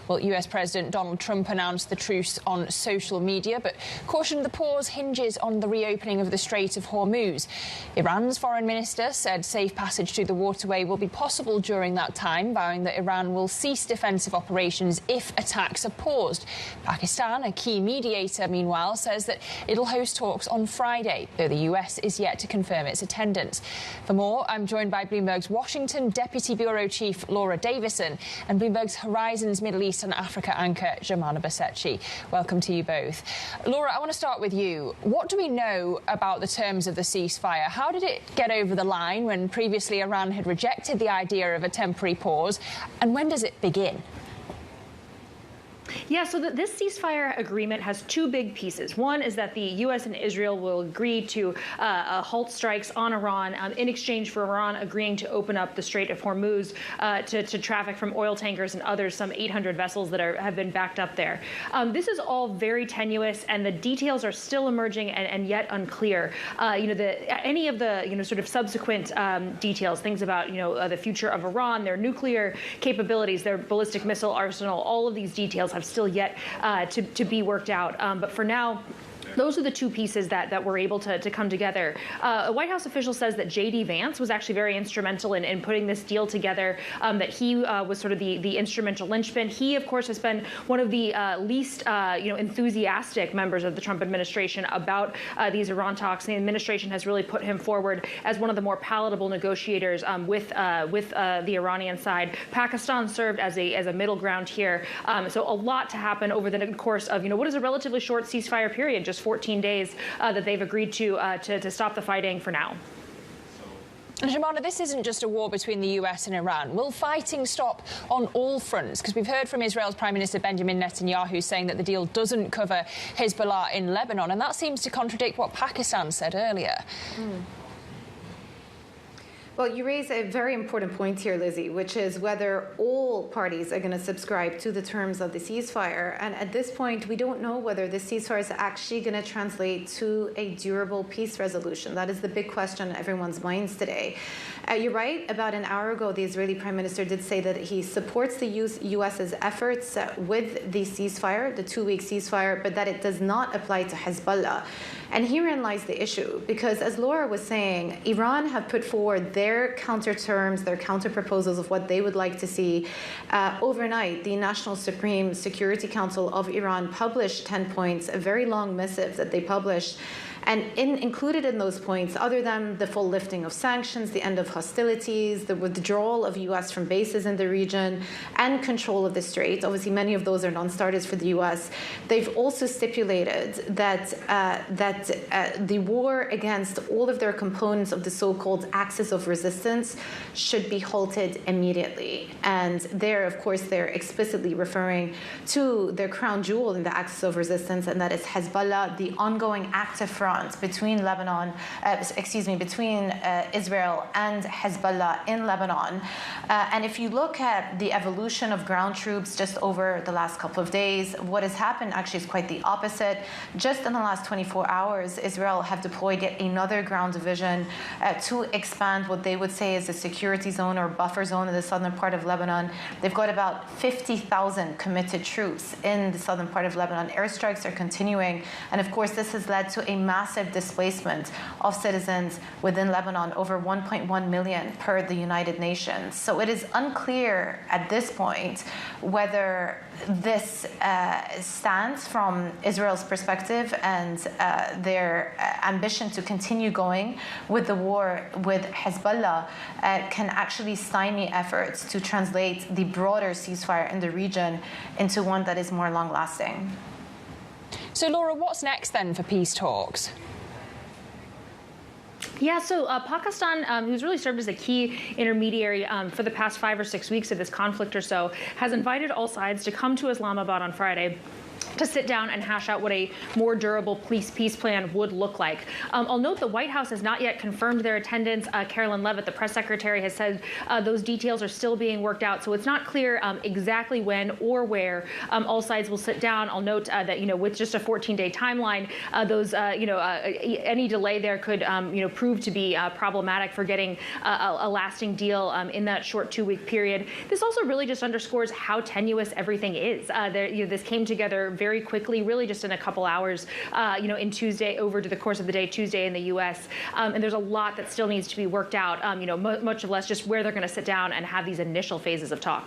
Well, US President Donald Trump announced the truce on social media, but cautioned the pause hinges on the reopening of the Strait of Hormuz. Iran's foreign minister said safe passage through the waterway will be possible during that time, vowing that Iran will cease defensive operations if attacks are paused. Pakistan, a key mediator, meanwhile, says that it'll host talks on Friday, though the US is yet to confirm its attendance. For more, I'm joined by Bloomberg's Washington Deputy Bureau Chief Laura Davison and Bloomberg's Horizons Middle East and Africa anchor Joumanna Bercetche. Welcome to you both. Laura, I want to start with you. What do we know about the terms of the ceasefire? How did it get over the line when previously Iran had rejected the idea of a temporary pause? And when does it begin? Yeah, so this ceasefire agreement has two big pieces. One is that the U.S. and Israel will agree to halt strikes on Iran in exchange for Iran agreeing to open up the Strait of Hormuz to traffic from oil tankers and others, some 800 vessels that have been backed up there. This is all very tenuous, and the details are still emerging and yet unclear. Any of the sort of subsequent details, things about the future of Iran, their nuclear capabilities, their ballistic missile arsenal, all of these details have still yet to be worked out. But for now, those are the two pieces that were able to come together. A White House official says that J.D. Vance was actually very instrumental in putting this deal together, that he was sort of the instrumental linchpin. He, of course, has been one of the least enthusiastic members of the Trump administration about these Iran talks. The administration has really put him forward as one of the more palatable negotiators with the Iranian side. Pakistan served as a middle ground here. So a lot to happen over the course of what is a relatively short ceasefire period, just 14 days that they've agreed to stop the fighting for now. Joumanna, this isn't just a war between the US and Iran. Will fighting stop on all fronts? Because we've heard from Israel's Prime Minister Benjamin Netanyahu saying that the deal doesn't cover Hezbollah in Lebanon, and that seems to contradict what Pakistan said earlier. Well, you raise a very important point here, Lizzie, which is whether all parties are going to subscribe to the terms of the ceasefire. And at this point, we don't know whether the ceasefire is actually going to translate to a durable peace resolution. That is the big question in everyone's minds today. You're right. About an hour ago, the Israeli Prime Minister did say that he supports the U.S.'s efforts with the ceasefire, the two-week ceasefire, but that it does not apply to Hezbollah. And herein lies the issue, because as Laura was saying, Iran have put forward their counter terms, their counter proposals of what they would like to see. Overnight, the National Supreme Security Council of Iran published 10 points, a very long missive that they published. And included in those points, other than the full lifting of sanctions, the end of hostilities, the withdrawal of U.S. from bases in the region, and control of the strait, obviously many of those are non-starters for the U.S., they've also stipulated that the war against all of their components of the so-called axis of resistance should be halted immediately. And there, of course, they're explicitly referring to their crown jewel in the axis of resistance, and that is Hezbollah, the ongoing active front between Israel and Hezbollah in Lebanon. And if you look at the evolution of ground troops just over the last couple of days, what has happened actually is quite the opposite. Just in the last 24 hours, Israel have deployed yet another ground division to expand what they would say is a security zone or buffer zone in the southern part of Lebanon. They've got about 50,000 committed troops in the southern part of Lebanon. Airstrikes are continuing. And of course, this has led to a massive displacement of citizens within Lebanon, over 1.1 million per the United Nations. So it is unclear at this point whether this stands from Israel's perspective and their ambition to continue going with the war with Hezbollah can actually stymie efforts to translate the broader ceasefire in the region into one that is more long-lasting. So, Laura, what's next then for peace talks? Yeah, so Pakistan, who's really served as a key intermediary for the past 5 or 6 weeks of this conflict or so, has invited all sides to come to Islamabad on Friday to sit down and hash out what a more durable peace plan would look like. I'll note the White House has not yet confirmed their attendance. Carolyn Leavitt, the press secretary, has said those details are still being worked out, so it's not clear exactly when or where all sides will sit down. I'll note that, with just a 14-day timeline, any delay there could, prove to be problematic for getting a lasting deal in that short 2-week period. This also really just underscores how tenuous everything is. This came together very quickly, really just in a couple hours, in Tuesday, over to the course of the day, Tuesday in the U.S. And there's a lot that still needs to be worked out, much less just where they're going to sit down and have these initial phases of talk.